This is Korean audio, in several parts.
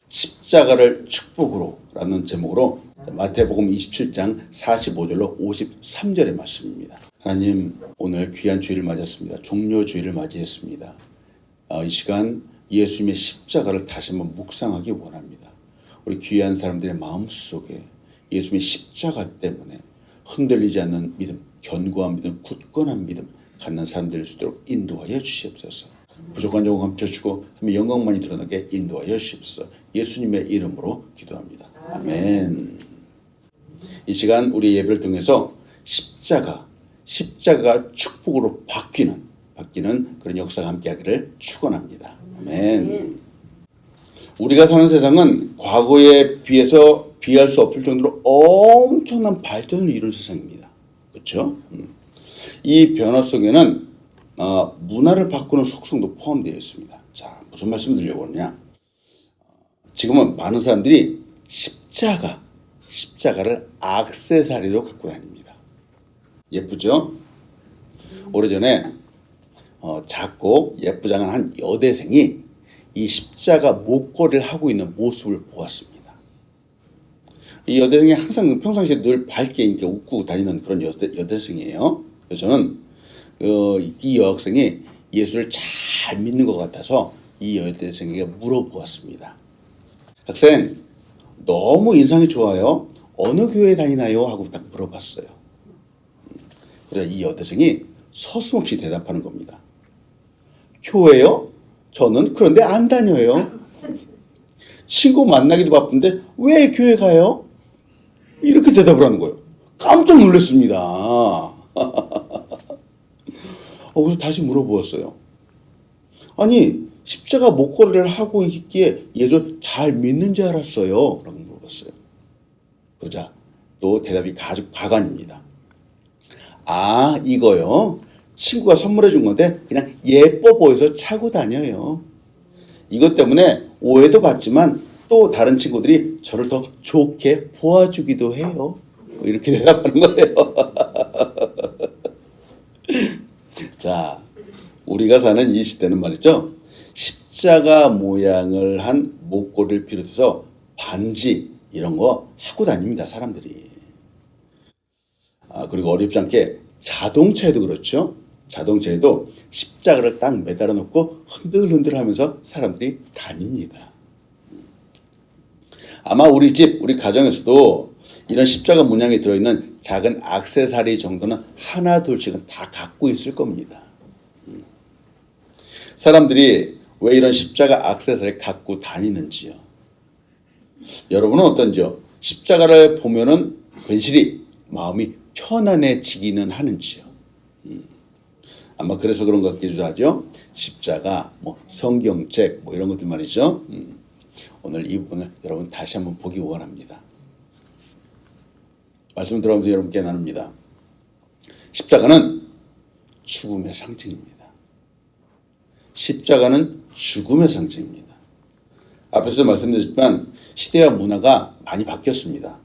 십자가를 축복으로 라는 제목으로 마태복음 27장 45절로 53절의 말씀입니다. 하나님, 오늘 귀한 주일을 맞이했습니다. 종료 주일을 맞이했습니다. 이 시간 예수님의 십자가를 다시 한번 묵상하기 원합니다. 우리 귀한 사람들의 마음속에 예수님의 십자가 때문에 흔들리지 않는 믿음, 견고한 믿음, 굳건한 믿음 갖는 사람들일 수 있도록 인도하여 주시옵소서. 부족한 점을 감춰주고 영광만이 드러나게 인도하여 주시옵소서. 예수님의 이름으로 기도합니다. 아멘. 이 시간 우리 예배를 통해서 십자가가 축복으로 바뀌는 그런 역사가 함께하기를 축원합니다. 아멘. 우리가 사는 세상은 과거에 비해서 비할 수 없을 정도로 엄청난 발전을 이룬 세상입니다. 그렇죠? 이 변화 속에는 문화를 바꾸는 속성도 포함되어 있습니다. 자, 무슨 말씀을 드리려고 하느냐? 지금은 많은 사람들이 십자가를 액세서리로 갖고 다닙니다. 예쁘죠? 오래전에 작고 예쁘장한 한 여대생이 이 십자가 목걸이를 하고 있는 모습을 보았습니다. 이 여대생이 항상 평상시에 늘 밝게 이렇게 웃고 다니는 그런 여대생이에요. 그래서 저는 이 여학생이 예수를 잘 믿는 것 같아서 이 여대생에게 물어보았습니다. 학생, 너무 인상이 좋아요. 어느 교회 다니나요? 하고 딱 물어봤어요. 그래서 이 여대생이 서슴없이 대답하는 겁니다. 교회요? 저는 그런데 안 다녀요. 친구 만나기도 바쁜데 왜 교회 가요? 이렇게 대답을 하는 거예요. 깜짝 놀랐습니다. 그래서 다시 물어보았어요. 아니, 십자가 목걸이를 하고 있기에 예수 잘 믿는지 알았어요. 라고 물어봤어요. 그러자 또 대답이 아주 가관입니다. 아, 이거요? 친구가 선물해 준 건데 그냥 예뻐 보여서 차고 다녀요. 이것 때문에 오해도 받지만 또 다른 친구들이 저를 더 좋게 보아주기도 해요. 이렇게 대답하는 거예요. 자, 우리가 사는 이 시대는 말이죠. 십자가 모양을 한 목걸이를 비롯해서 반지 이런 거 하고 다닙니다. 사람들이. 그리고 어렵지 않게 자동차에도 그렇죠. 자동차에도 십자가를 딱 매달아 놓고 흔들흔들 하면서 사람들이 다닙니다. 아마 우리 가정에서도 이런 십자가 문양이 들어있는 작은 액세서리 정도는 하나 둘씩은 다 갖고 있을 겁니다. 사람들이 왜 이런 십자가 액세서리를 갖고 다니는지요? 여러분은 어떤지요? 십자가를 보면은 괜시리 마음이 편안해지기는 하는지요? 아마 그래서 그런 것 같기도 하죠. 십자가, 성경책, 이런 것들 말이죠. 오늘 이 부분을 여러분 다시 한번 보기 원합니다. 말씀 들어가면서 여러분께 나눕니다. 십자가는 죽음의 상징입니다. 십자가는 죽음의 상징입니다. 앞에서 말씀드렸지만 시대와 문화가 많이 바뀌었습니다.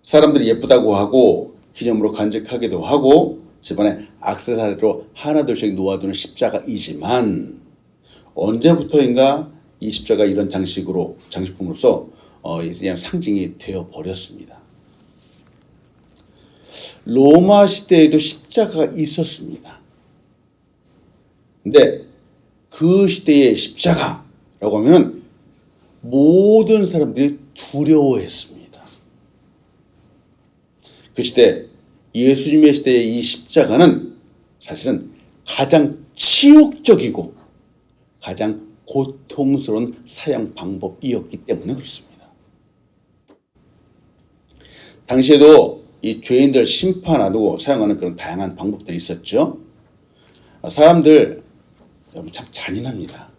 사람들이 예쁘다고 하고 기념으로 간직하기도 하고 집안에 액세서리로 하나둘씩 놓아두는 십자가이지만 언제부터인가 이 십자가 이런 장식품으로서 그냥 상징이 되어버렸습니다. 로마 시대에도 십자가가 있었습니다. 근데 그 시대의 십자가라고 하면 모든 사람들이 두려워했습니다. 그 시대 예수님의 시대의 이 십자가는 사실은 가장 치욕적이고 가장 고통스러운 사형 방법이었기 때문에 그렇습니다. 당시에도 이 죄인들 심판하고 사용하는 그런 다양한 방법들이 있었죠. 사람들 여러분 참 잔인합니다.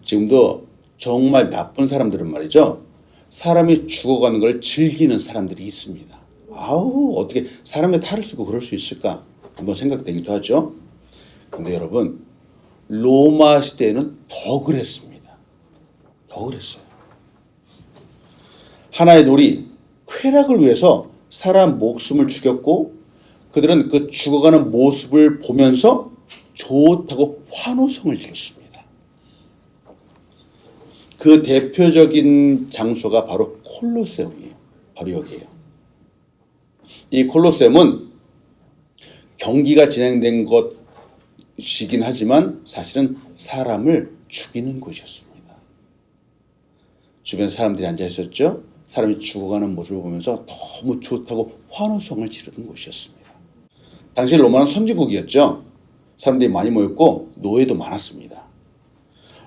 지금도 정말 나쁜 사람들은 말이죠. 사람이 죽어가는 걸 즐기는 사람들이 있습니다. 어떻게 사람의 탈을 쓰고 그럴 수 있을까? 한번 생각되기도 하죠. 근데 여러분, 로마 시대에는 더 그랬습니다. 더 그랬어요. 하나의 놀이, 쾌락을 위해서 사람 목숨을 죽였고 그들은 그 죽어가는 모습을 보면서 좋다고 환호성을 질렀습니다. 그 대표적인 장소가 바로 콜로세움이에요. 바로 여기에요. 이 콜로세움은 경기가 진행된 것이긴 하지만 사실은 사람을 죽이는 곳이었습니다. 주변에 사람들이 앉아 있었죠. 사람이 죽어가는 모습을 보면서 너무 좋다고 환호성을 지르는 곳이었습니다. 당시 로마는 선진국이었죠. 사람들이 많이 모였고 노예도 많았습니다.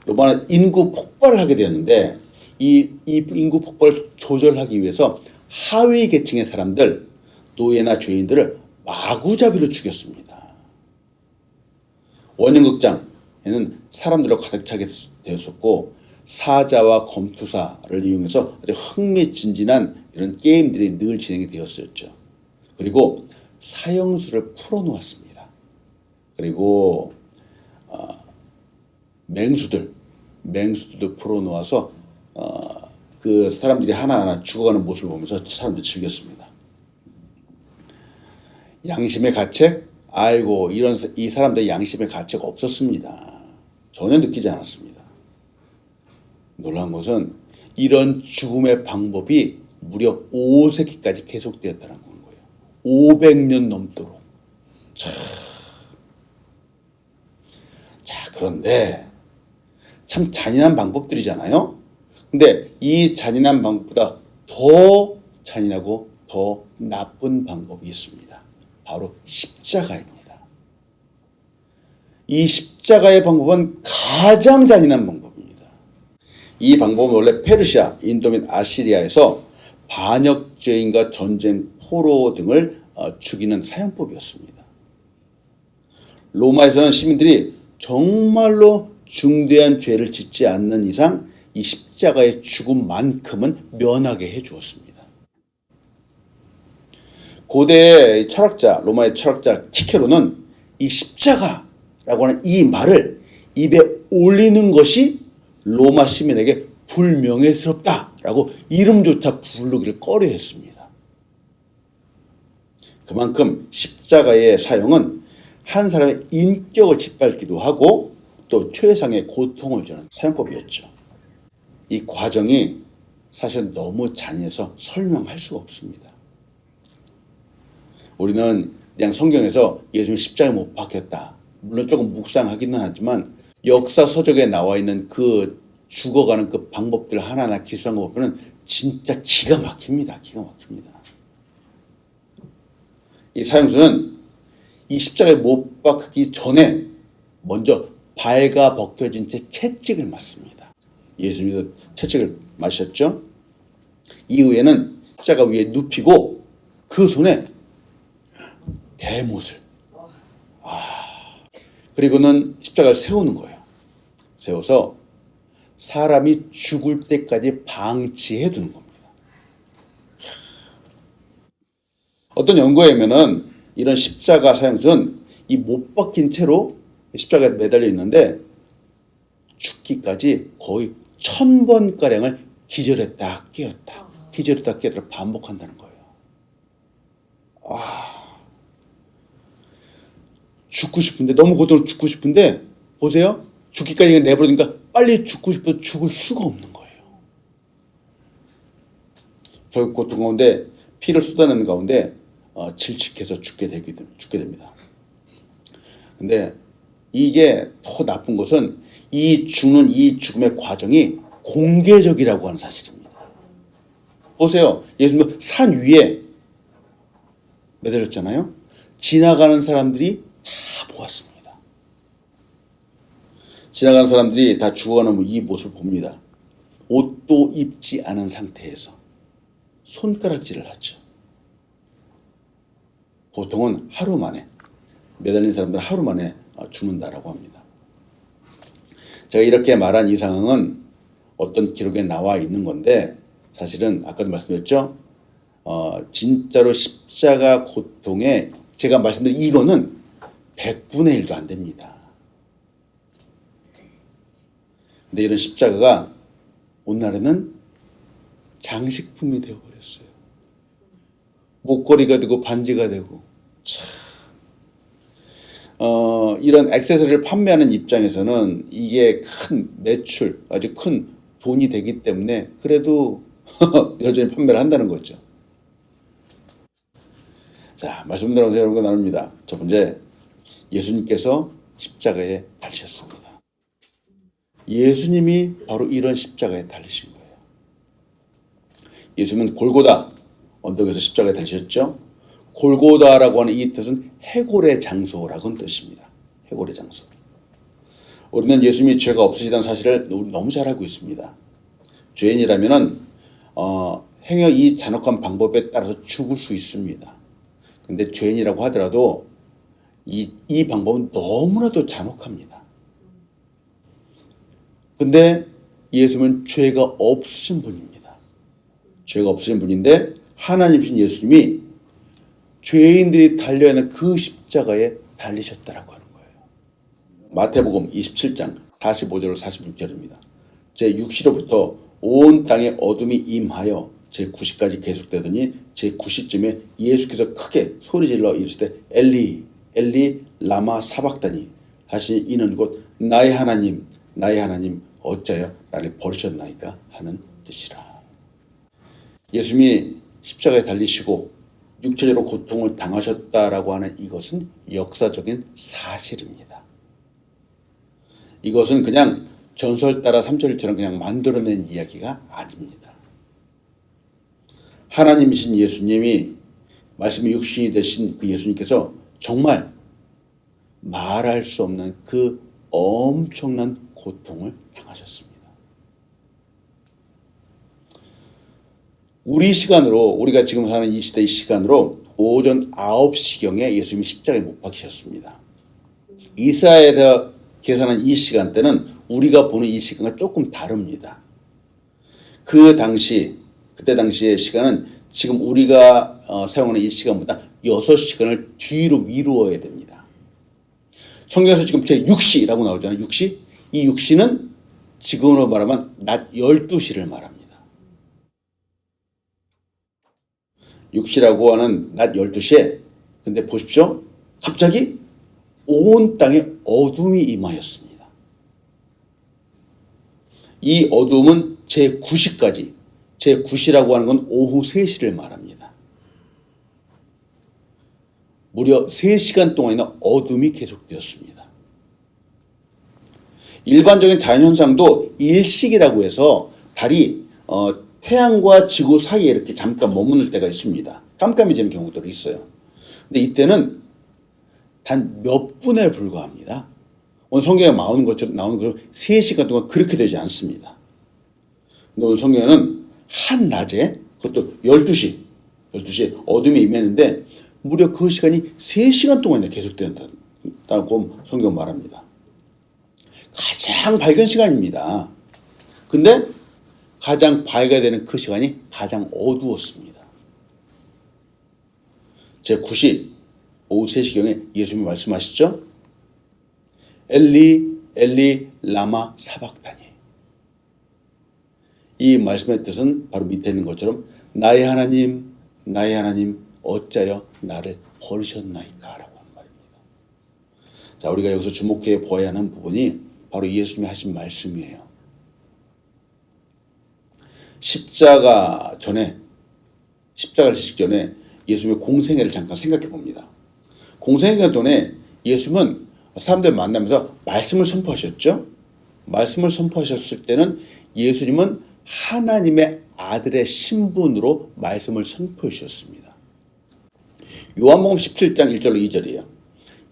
로마는 인구 폭발을 하게 되었는데 이 인구 폭발을 조절하기 위해서 하위 계층의 사람들, 노예나 죄인들을 마구잡이로 죽였습니다. 원형극장에는 사람들로 가득 차게 되었었고 사자와 검투사를 이용해서 아주 흥미진진한 이런 게임들이 늘 진행이 되었었죠. 그리고 사형수를 풀어놓았습니다. 그리고 맹수들도 풀어놓아서 그 사람들이 하나하나 죽어가는 모습을 보면서 사람들이 즐겼습니다. 양심의 가책? 아이고 이 사람들의 양심의 가책 없었습니다. 전혀 느끼지 않았습니다. 놀라운 것은 이런 죽음의 방법이 무려 5세기까지 계속되었다는 거예요. 500년 넘도록. 자, 그런데 참 잔인한 방법들이잖아요. 근데 이 잔인한 방법보다 더 잔인하고 더 나쁜 방법이 있습니다. 바로 십자가입니다. 이 십자가의 방법은 가장 잔인한 방법입니다. 이 방법은 원래 페르시아, 인도 및 아시리아에서 반역죄인과 전쟁, 포로 등을 죽이는 사형법이었습니다. 로마에서는 시민들이 정말로 중대한 죄를 짓지 않는 이상 이 십자가의 죽음만큼은 면하게 해주었습니다. 고대의 철학자, 로마의 철학자 키케로는 이 십자가라고 하는 이 말을 입에 올리는 것이 로마 시민에게 불명예스럽다라고 이름조차 부르기를 꺼려했습니다. 그만큼 십자가의 사용은 한 사람의 인격을 짓밟기도 하고 또 최상의 고통을 주는 사용법이었죠. 이 과정이 사실 너무 잔인해서 설명할 수가 없습니다. 우리는 그냥 성경에서 예수님 십자가에 못 박혔다. 물론 조금 묵상하기는 하지만 역사 서적에 나와 있는 그 죽어가는 그 방법들 하나하나 기술한 거 보면 진짜 기가 막힙니다. 기가 막힙니다. 이 사형수는 이 십자가에 못 박히기 전에 먼저 발가 벗겨진 채 채찍을 맞습니다. 예수님도 채찍을 맞으셨죠? 이후에는 십자가 위에 눕히고 그 손에 대못을 그리고는 십자가를 세우는 거예요. 세워서 사람이 죽을 때까지 방치해 두는 겁니다. 어떤 연구에 의하면은 이런 십자가 사형수는 이 못 박힌 채로 십자가에 매달려 있는데 죽기까지 거의 1000번가량을 기절했다 깨었다 기절했다 깨었다 반복한다는 거예요. 죽고 싶은데 너무 고통을 죽고 싶은데 보세요. 죽기까지 내버리니까 빨리 죽고 싶어도 죽을 수가 없는 거예요. 결국 고통 가운데 피를 쏟아내는 가운데 질식해서 죽게 됩니다. 근데 이게 더 나쁜 것은 이 죽음의 과정이 공개적이라고 하는 사실입니다. 보세요. 예수님도 산 위에 매달렸잖아요. 지나가는 사람들이 다 보았습니다. 지나가는 사람들이 다 죽어가는 이 모습을 봅니다. 옷도 입지 않은 상태에서 손가락질을 하죠. 보통은 하루 만에 매달린 사람들은 하루 만에 죽는다라고 합니다. 제가 이렇게 말한 이 상황은 어떤 기록에 나와 있는 건데 사실은 아까도 말씀드렸죠. 진짜로 십자가 고통에 제가 말씀드린 이거는 100분의 1도 안 됩니다. 근데 이런 십자가가 오늘날에는 장식품이 되어버렸어요. 목걸이가 되고 반지가 되고 이런 액세서리를 판매하는 입장에서는 이게 큰 매출, 아주 큰 돈이 되기 때문에 그래도 여전히 판매를 한다는 거죠. 자, 말씀드리면서 여러분과 나눕니다. 첫 번째, 예수님께서 십자가에 달리셨습니다. 예수님이 바로 이런 십자가에 달리신 거예요. 예수님은 골고다 언덕에서 십자가에 달리셨죠. 골고다라고 하는 이 뜻은 해골의 장소라고는 뜻입니다. 해골의 장소. 우리는 예수님이 죄가 없으시다는 사실을 너무 잘 알고 있습니다. 죄인이라면은 행여 이 잔혹한 방법에 따라서 죽을 수 있습니다. 근데 죄인이라고 하더라도 이 방법은 너무나도 잔혹합니다. 근데 예수님은 죄가 없으신 분입니다. 죄가 없으신 분인데 하나님이신 예수님이 죄인들이 달려야 하는 그 십자가에 달리셨다라고 하는 거예요. 마태복음 27장 45절 46절입니다. 제6시로부터 온 땅에 어둠이 임하여 제9시까지 계속되더니 제9시쯤에 예수께서 크게 소리질러 이르시되 엘리 엘리 라마 사박다니 하시니 이는 곧 나의 하나님 어찌하여 나를 버리셨나이까 하는 뜻이라. 예수님이 십자가에 달리시고 육체적으로 고통을 당하셨다라고 하는 이것은 역사적인 사실입니다. 이것은 그냥 전설 따라 삼천리처럼 그냥 만들어낸 이야기가 아닙니다. 하나님이신 예수님이 말씀이 육신이 되신 그 예수님께서 정말 말할 수 없는 그 엄청난 고통을 당하셨습니다. 우리 시간으로 우리가 지금 사는 이 시대의 시간으로 오전 9시경에 예수님이 십자가에 못 박히셨습니다. 이스라엘에서 계산한 이 시간대는 우리가 보는 이 시간과 조금 다릅니다. 그때 당시의 시간은 지금 우리가 사용하는 이 시간보다 6시간을 뒤로 미루어야 됩니다. 성경에서 지금 제6시라고 나오잖아요. 6시? 이 6시는 지금으로 말하면 낮 12시를 말합니다. 6시라고 하는 낮 12시에 근데 보십시오. 갑자기 온 땅에 어둠이 임하였습니다. 이 어둠은 제9시까지 제9시라고 하는 건 오후 3시를 말합니다. 무려 3시간 동안이나 어둠이 계속되었습니다. 일반적인 자연현상도 일식이라고 해서 달이 태양과 지구 사이에 이렇게 잠깐 머무를 때가 있습니다. 깜깜해지는 경우들이 있어요. 근데 이때는 단 몇 분에 불과합니다. 오늘 성경에 나오는 것처럼 3시간 동안 그렇게 되지 않습니다. 근데 오늘 성경에는 한낮에 그것도 12시에 어둠이 임했는데 무려 그 시간이 3시간 동안이나 계속된다고 성경 말합니다. 가장 밝은 시간입니다. 근데 가장 밝아야 되는 그 시간이 가장 어두웠습니다. 제9시 오후 3시경에 예수님이 말씀하시죠. 엘리 엘리 라마 사박다니. 이 말씀의 뜻은 바로 밑에 있는 것처럼 나의 하나님 어찌하여 나를 버리셨나이까 라고 하는 말입니다. 자, 우리가 여기서 주목해 보아야 하는 부분이 바로 예수님이 하신 말씀이에요. 십자가를 지시기 전에 예수님의 공생애를 잠깐 생각해 봅니다. 공생애 동안에 예수님은 사람들 만나면서 말씀을 선포하셨죠. 말씀을 선포하셨을 때는 예수님은 하나님의 아들의 신분으로 말씀을 선포해 주셨습니다. 요한복음 17장 1절로 2절이에요.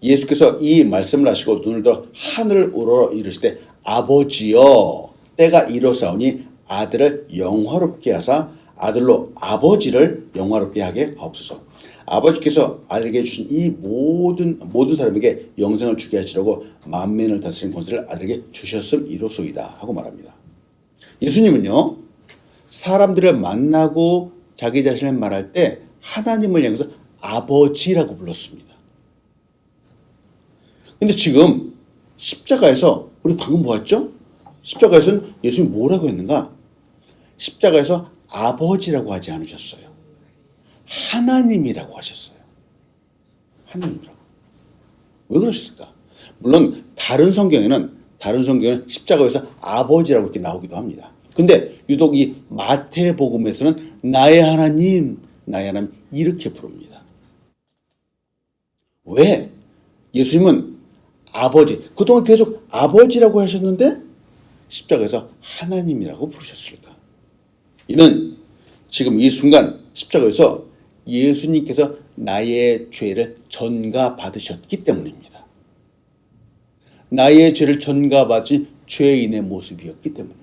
예수께서 이 말씀을 하시고 눈을 들어 하늘을 우러러 이르시되 아버지여 때가 이르사오니 아들을 영화롭게 하사 아들로 아버지를 영화롭게 하게 하옵소서. 아버지께서 아들에게 주신 이 모든 사람에게 영생을 주게 하시려고 만민을 다스리는 권세를 아들에게 주셨음이로소이다 하고 말합니다. 예수님은요, 사람들을 만나고 자기 자신을 말할 때 하나님을 향해서 아버지라고 불렀습니다. 근데 지금 십자가에서 우리 방금 보았죠? 십자가에서는 예수님이 뭐라고 했는가? 십자가에서 아버지라고 하지 않으셨어요. 하나님이라고 하셨어요. 하나님이라고. 왜 그러셨을까? 물론 다른 성경에는 십자가에서 아버지라고 이렇게 나오기도 합니다. 근데 유독 이 마태복음에서는 나의 하나님, 나의 하나님 이렇게 부릅니다. 왜? 예수님은 아버지, 그동안 계속 아버지라고 하셨는데 십자가에서 하나님이라고 부르셨을까? 이는 지금 이 순간 십자가에서 예수님께서 나의 죄를 전가받으셨기 때문입니다. 나의 죄를 전가받으신 죄인의 모습이었기 때문입니다.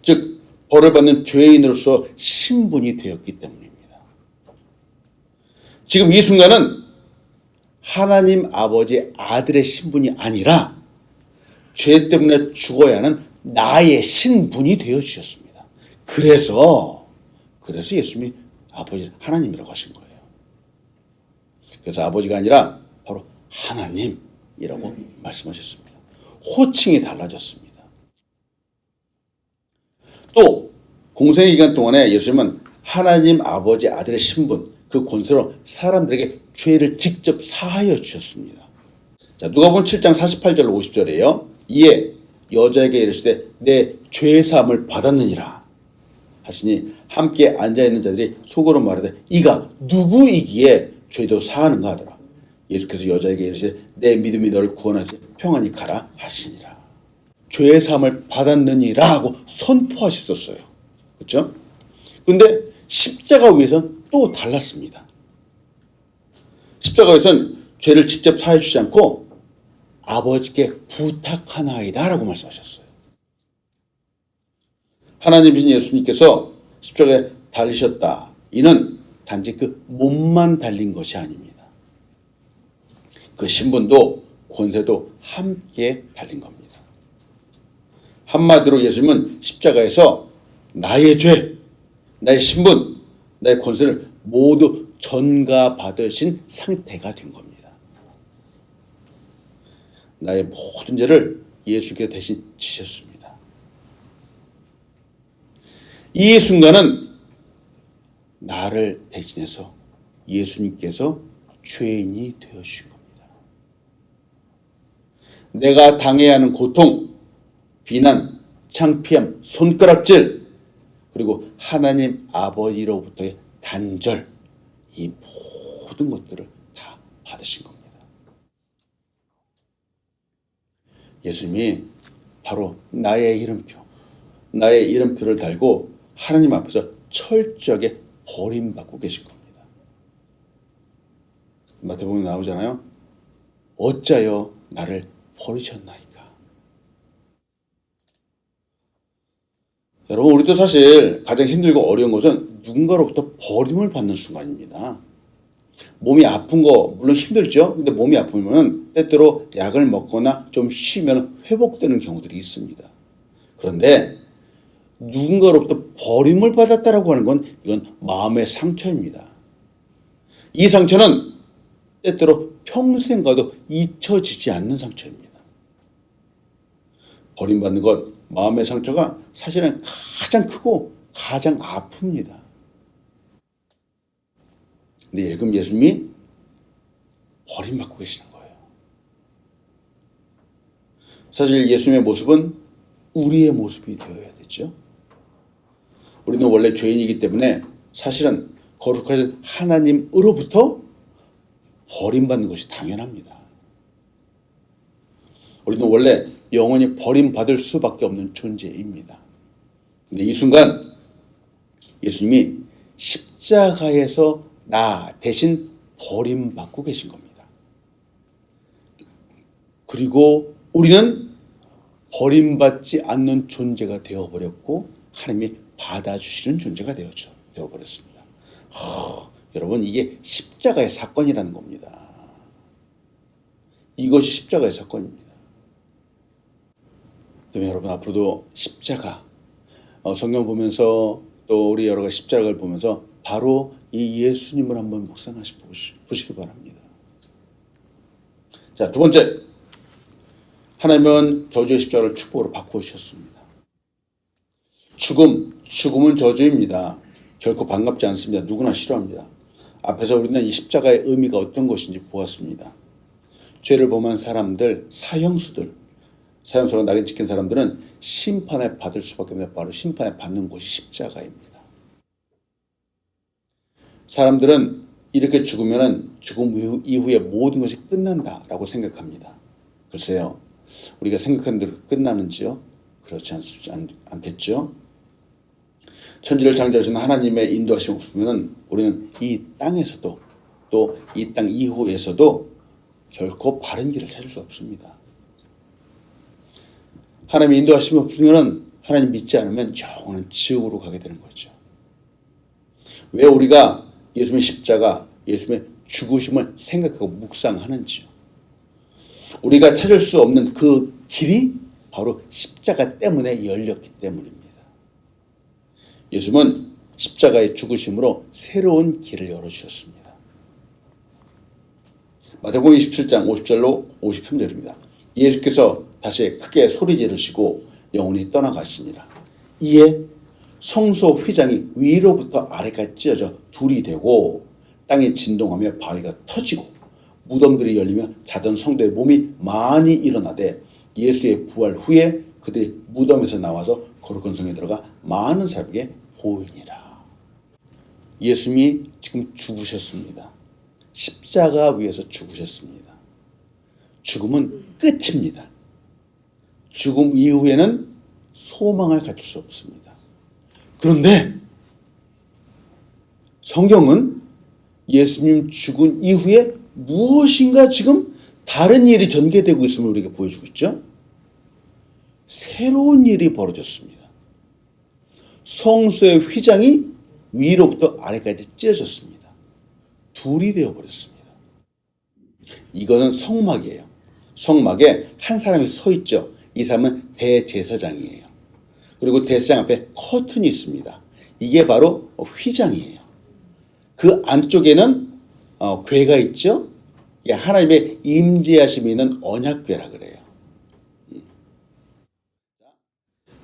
즉 벌을 받는 죄인으로서 신분이 되었기 때문입니다. 지금 이 순간은 하나님 아버지의 아들의 신분이 아니라 죄 때문에 죽어야 하는 나의 신분이 되어 주셨습니다. 그래서 예수님이 아버지 하나님이라고 하신 거예요. 그래서 아버지가 아니라 바로 하나님이라고 말씀하셨습니다. 호칭이 달라졌습니다. 또 공생의 기간 동안에 예수님은 하나님 아버지 아들의 신분, 그 권세로 사람들에게 죄를 직접 사하여 주셨습니다. 자, 누가복음 7장 48절로 50절이에요. 이에 여자에게 이르시되 내 죄사함을 받았느니라 하시니 함께 앉아있는 자들이 속으로 말하되 이가 누구이기에 죄도 사하는가 하더라. 예수께서 여자에게 이르시되 내 믿음이 너를 구원하시 평안히 가라 하시니라. 죄사함을 받았느니라 하고 선포하셨어요. 그렇죠? 그런데 십자가 위에서는 또 달랐습니다. 십자가에서는 죄를 직접 사해 주지 않고 아버지께 부탁하나이다 라고 말씀하셨어요. 하나님이신 예수님께서 십자가에 달리셨다. 이는 단지 그 몸만 달린 것이 아닙니다. 그 신분도 권세도 함께 달린 겁니다. 한마디로 예수님은 십자가에서 나의 죄, 나의 신분, 나의 권세를 모두 전가받으신 상태가 된 겁니다. 나의 모든 죄를 예수께서 대신 지셨습니다. 이 순간은 나를 대신해서 예수님께서 죄인이 되어주신 겁니다. 내가 당해야 하는 고통, 비난, 창피함, 손가락질, 그리고 하나님 아버지로부터의 단절, 이 모든 것들을 다 받으신 겁니다. 예수님이 바로 나의 이름표를 달고 하나님 앞에서 철저하게 버림받고 계신 겁니다. 마태복음에 나오잖아요. 어찌하여 나를 버리셨나이까. 여러분, 우리도 사실 가장 힘들고 어려운 것은 누군가로부터 버림을 받는 순간입니다. 몸이 아픈 거 물론 힘들죠. 근데 몸이 아프면 때때로 약을 먹거나 좀 쉬면 회복되는 경우들이 있습니다. 그런데 누군가로부터 버림을 받았다라고 하는 건 이건 마음의 상처입니다. 이 상처는 때때로 평생 가도 잊혀지지 않는 상처입니다. 버림받는 것, 마음의 상처가 사실은 가장 크고 가장 아픕니다. 근데 지금 예수님이 버림받고 계시는 거예요. 사실 예수님의 모습은 우리의 모습이 되어야 되죠. 우리는 원래 죄인이기 때문에 사실은 거룩하신 하나님으로부터 버림받는 것이 당연합니다. 우리는 원래 영원히 버림받을 수밖에 없는 존재입니다. 근데 이 순간 예수님이 십자가에서 나 대신 버림받고 계신 겁니다. 그리고 우리는 버림받지 않는 존재가 되어버렸고 하나님이 받아주시는 존재가 되어버렸습니다. 여러분, 이게 십자가의 사건이라는 겁니다. 이것이 십자가의 사건입니다. 때문에 여러분, 앞으로도 십자가, 성경 보면서 또 우리 여러 가지 십자가를 보면서 바로 이 예수님을 한번 묵상하시 보시기 바랍니다. 자, 두 번째, 하나님은 저주의 십자가를 축복으로 바꾸셨습니다. 죽음은 저주입니다. 결코 반갑지 않습니다. 누구나 싫어합니다. 앞에서 우리는 이 십자가의 의미가 어떤 것인지 보았습니다. 죄를 범한 사람들, 사형수들, 사형수로 낙인 찍힌 사람들은 심판을 받을 수밖에 없는, 바로 심판을 받는 곳이 십자가입니다. 사람들은 이렇게 죽으면 죽음 이후에 모든 것이 끝난다라고 생각합니다. 글쎄요, 우리가 생각하는 대로 끝나는지요? 그렇지 않겠죠? 천지를 창조하신 하나님의 인도하심 없으면 우리는 이 땅에서도 또 이 땅 이후에서도 결코 바른 길을 찾을 수 없습니다. 하나님의 인도하심이 없으면, 하나님 믿지 않으면 영원한 지옥으로 가게 되는 거죠. 왜 우리가 예수님의 십자가, 예수님의 죽으심을 생각하고 묵상하는지요? 우리가 찾을 수 없는 그 길이 바로 십자가 때문에 열렸기 때문입니다. 예수님은 십자가의 죽으심으로 새로운 길을 열어주셨습니다. 마태복음 27장 50절로 53절입니다. 예수께서 다시 크게 소리 지르시고 영원히 떠나가시니라. 이에 성소 휘장이 위로부터 아래까지 찢어져 둘이 되고 땅이 진동하며 바위가 터지고 무덤들이 열리며 자던 성도의 몸이 많이 일어나되 예수의 부활 후에 그들이 무덤에서 나와서 거룩한 성에 들어가 많은 사람에게 보이니라. 예수님이 지금 죽으셨습니다. 십자가 위에서 죽으셨습니다. 죽음은 끝입니다. 죽음 이후에는 소망을 가질 수 없습니다. 그런데 성경은 예수님 죽은 이후에 무엇인가 지금 다른 일이 전개되고 있음을 우리에게 보여주고 있죠. 새로운 일이 벌어졌습니다. 성소의 휘장이 위로부터 아래까지 찢어졌습니다. 둘이 되어버렸습니다. 이거는 성막이에요. 성막에 한 사람이 서 있죠. 이 사람은 대제사장이에요. 그리고 대제사장 앞에 커튼이 있습니다. 이게 바로 휘장이에요. 그 안쪽에는 궤가 있죠. 하나님의 임재하심이 있는 언약궤라 그래요.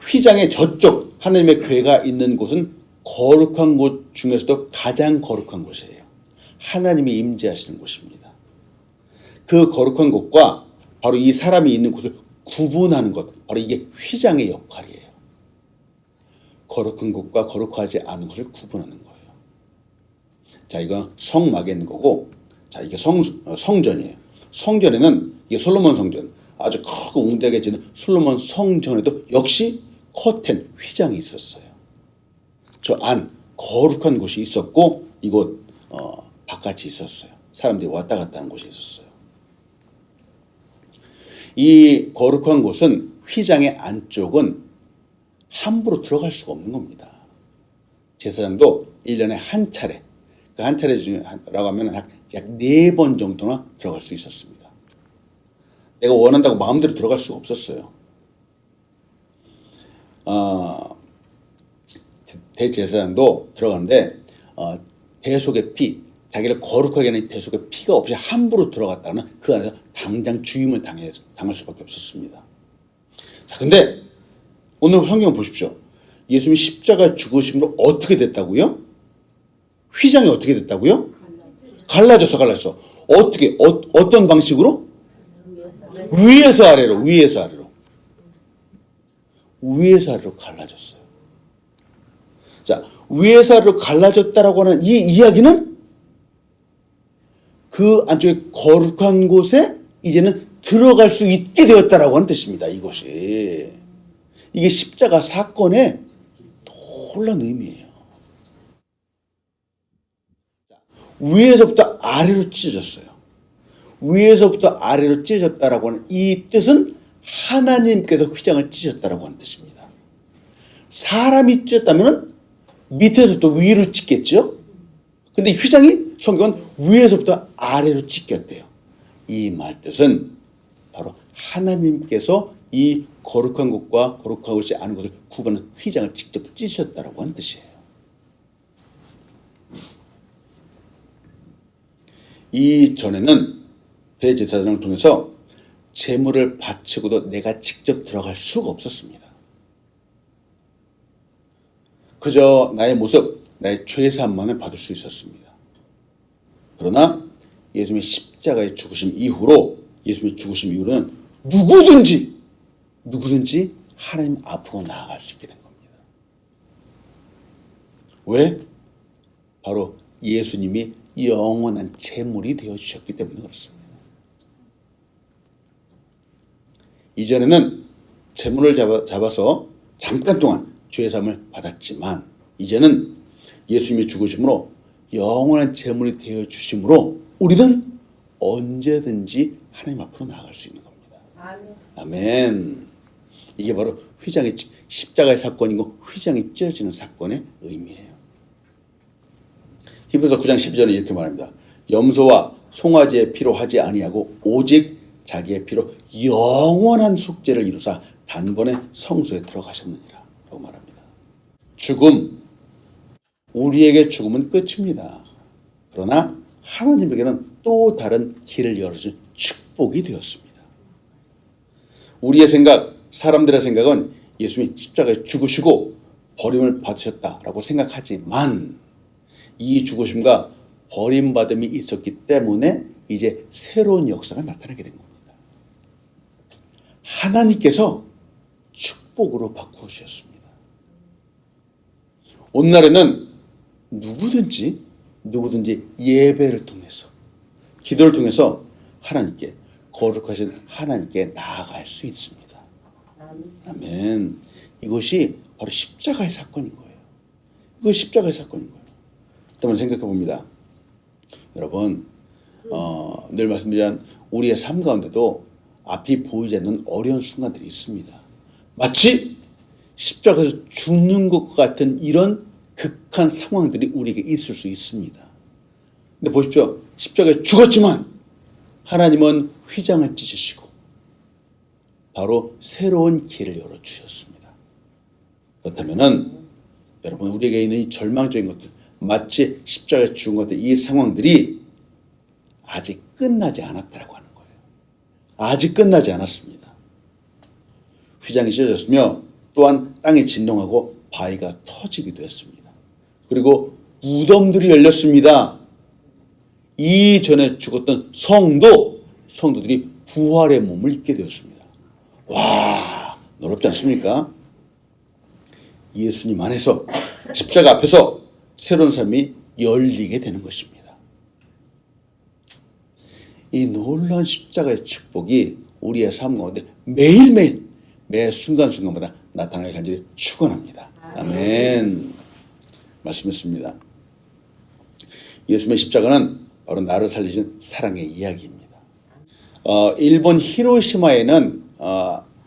휘장의 저쪽 하나님의 궤가 있는 곳은 거룩한 곳 중에서도 가장 거룩한 곳이에요. 하나님이 임재하시는 곳입니다. 그 거룩한 곳과 바로 이 사람이 있는 곳을 구분하는 것, 바로 이게 휘장의 역할이에요. 거룩한 곳과 거룩하지 않은 곳을 구분하는 거예요. 자, 이건 성막에 있는 거고, 자, 이게 성전이에요. 성전에는 이게 솔로몬 성전, 아주 크고 웅대하게 지는 솔로몬 성전에도 역시 커튼, 휘장이 있었어요. 저 안 거룩한 곳이 있었고, 이곳 바깥이 있었어요. 사람들이 왔다 갔다 하는 곳이 있었어요. 이 거룩한 곳은 휘장의 안쪽은 함부로 들어갈 수가 없는 겁니다. 제사장도 1년에 한 차례, 그 한 차례 중에라고 하면 약 4번 정도나 들어갈 수 있었습니다. 내가 원한다고 마음대로 들어갈 수가 없었어요. 대제사장도 들어가는데 대속의 피, 자기를 거룩하게 하는 대속의 피가 없이 함부로 들어갔다면 그 안에서 당장 죽임을 당할 수밖에 없었습니다. 자, 근데 오늘 성경을 보십시오. 예수님이 십자가 죽으심으로 어떻게 됐다고요? 휘장이 어떻게 됐다고요? 갈라졌어. 어떻게? 어떤 방식으로? 위에서 아래로. 위에서 아래로 갈라졌어요. 자, 위에서 아래로 갈라졌다라고 하는 이 이야기는 그 안쪽에 거룩한 곳에 이제는 들어갈 수 있게 되었다라고 하는 뜻입니다. 이것이. 이게 십자가 사건의 놀라운 의미예요. 위에서부터 아래로 찢어졌어요. 위에서부터 아래로 찢어졌다라고 하는 이 뜻은 하나님께서 휘장을 찢었다라고 하는 뜻입니다. 사람이 찢었다면 밑에서부터 위로 찢겠죠? 근데 휘장이 성경은 위에서부터 아래로 찢겼대요. 이 말 뜻은 바로 하나님께서 이 거룩한 곳과 거룩한 곳이 아닌 것을 구분하는 휘장을 직접 찢으셨다라고 하는 뜻이에요. 이전에는 대제사장을 통해서 제물을 바치고도 내가 직접 들어갈 수가 없었습니다. 그저 나의 모습, 나의 죄사함만을 받을 수 있었습니다. 그러나 예수님의 십자가의 죽으심 이후로는 누구든지 누구든지 하나님 앞으로 나아갈 수 있게 된 겁니다. 왜? 바로 예수님이 영원한 제물이 되어주셨기 때문에 그렇습니다. 이전에는 제물을 잡아서 잠깐 동안 죄의 삶을 받았지만 이제는 예수님이 죽으심으로 영원한 제물이 되어주심으로 우리는 언제든지 하나님 앞으로 나아갈 수 있는 겁니다. 아멘. 이게 바로 십자가의 사건이고 휘장이 찢어지는 사건의 의미예요. 히브리서 9장 12절에 이렇게 말합니다. 염소와 송아지의 피로 하지 아니하고 오직 자기의 피로 영원한 속죄를 이루사 단번에 성소에 들어가셨느니라 라고 말합니다. 죽음, 우리에게 죽음은 끝입니다. 그러나 하나님에게는 또 다른 길을 열어준 축복이 되었습니다. 우리의 생각, 사람들의 생각은 예수님이 십자가에 죽으시고 버림을 받으셨다라고 생각하지만 이 죽으심과 버림받음이 있었기 때문에 이제 새로운 역사가 나타나게 된 겁니다. 하나님께서 축복으로 바꾸셨습니다. 오늘날에는 누구든지 예배를 통해서 기도를 통해서 하나님께 거룩하신 하나님께 나아갈 수 있습니다. 아멘. 이것이 바로 십자가의 사건인 거예요. 이것이 십자가의 사건인 거예요. 한번 생각해 봅니다. 여러분, 늘 말씀드린 우리의 삶 가운데도 앞이 보이지 않는 어려운 순간들이 있습니다. 마치 십자가에서 죽는 것 같은 이런 극한 상황들이 우리에게 있을 수 있습니다. 근데 보십시오. 십자가에 죽었지만 하나님은 휘장을 찢으시고 바로 새로운 길을 열어주셨습니다. 그렇다면 여러분 우리에게 있는 이 절망적인 것들 마치 십자가에 죽은 것들 이 상황들이 아직 끝나지 않았다라고 하는 거예요. 아직 끝나지 않았습니다. 휘장이 찢어졌으며 또한 땅이 진동하고 바위가 터지기도 했습니다. 그리고 무덤들이 열렸습니다. 이전에 죽었던 성도들이 부활의 몸을 입게 되었습니다. 와, 놀랍지 않습니까? 예수님 안에서 십자가 앞에서 새로운 삶이 열리게 되는 것입니다. 이 놀라운 십자가의 축복이 우리의 삶 가운데 매일매일 매 순간순간마다 나타나길 간절히 축원합니다. 아멘. 말씀했습니다. 예수님의 십자가는 바로 나를 살리신 사랑의 이야기입니다. 일본 히로시마에는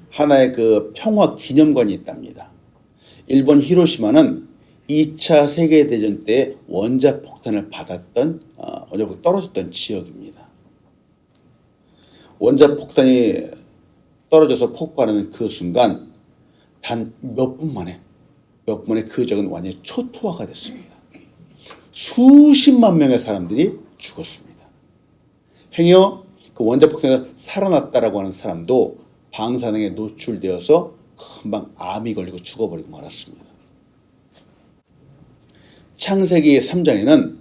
하나의 그 평화 기념관이 있답니다. 일본 히로시마는 2차 세계대전 때 원자폭탄을 받았던 떨어졌던 지역입니다. 원자폭탄이 떨어져서 폭발하는 그 순간 단 몇 분 만에 그 지역은 완전히 초토화가 됐습니다. 수십만 명의 사람들이 죽었습니다. 행여 그 원자폭탄에서 살아났다라고 하는 사람도 방사능에 노출되어서 금방 암이 걸리고 죽어버리고 말았습니다. 창세기 3장에는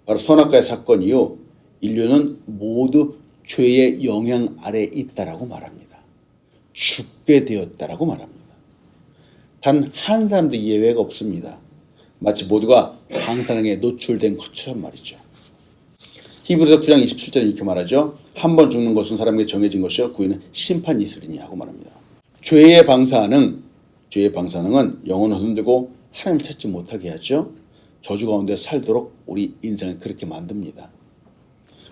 바로 선악과의 사건 이후 인류는 모두 죄의 영향 아래에 있다라고 말합니다. 죽게 되었다라고 말합니다. 단 한 사람도 예외가 없습니다. 마치 모두가 방사능에 노출된 것처럼 말이죠. 히브리서 9장 27절에 이렇게 말하죠. 한 번 죽는 것은 사람에게 정해진 것이요 그 후에는 심판이 있으리니 하고 말합니다. 죄의 방사능은 영혼을 흔들고 하나님을 찾지 못하게 하죠. 저주 가운데 살도록 우리 인생을 그렇게 만듭니다.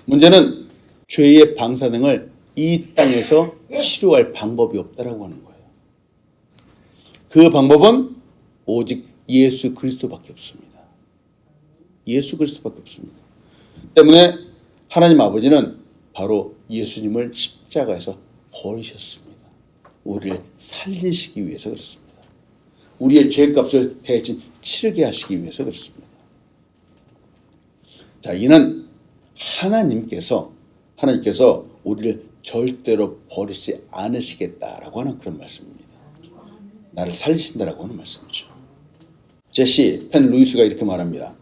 문제는 죄의 방사능을 이 땅에서 치료할 방법이 없다라고 하는 거예요. 그 방법은 오직 예수 그리스도밖에 없습니다. 예수 그리스도밖에 없습니다. 때문에 하나님 아버지는 바로 예수님을 십자가에서 버리셨습니다. 우리를 살리시기 위해서 그렇습니다. 우리의 죄값을 대신 치르게 하시기 위해서 그렇습니다. 자, 이는 하나님께서 우리를 절대로 버리지 않으시겠다라고 하는 그런 말씀입니다. 나를 살리신다라고 하는 말씀이죠. 제시 펜 루이스가 이렇게 말합니다.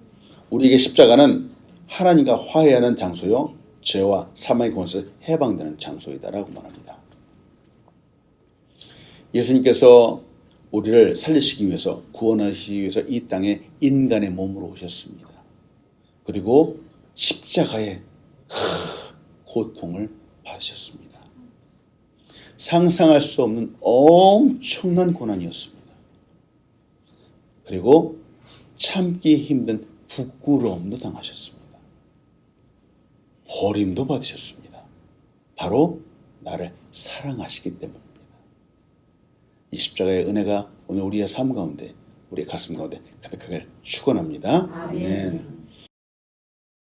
우리에게 십자가는 하나님과 화해하는 장소요 죄와 사망의 권세에서 해방되는 장소이다라고 말합니다. 예수님께서 우리를 살리시기 위해서, 구원하시기 위해서 이 땅에 인간의 몸으로 오셨습니다. 그리고 십자가의 고통을 받으셨습니다. 상상할 수 없는 엄청난 고난이었습니다. 그리고 참기 힘든 부끄러움도 당하셨습니다. 버림도 받으셨습니다. 바로 나를 사랑하시기 때문입니다. 이 십자가의 은혜가 오늘 우리의 삶 가운데, 우리의 가슴 가운데 가득하길 축원합니다. 아멘.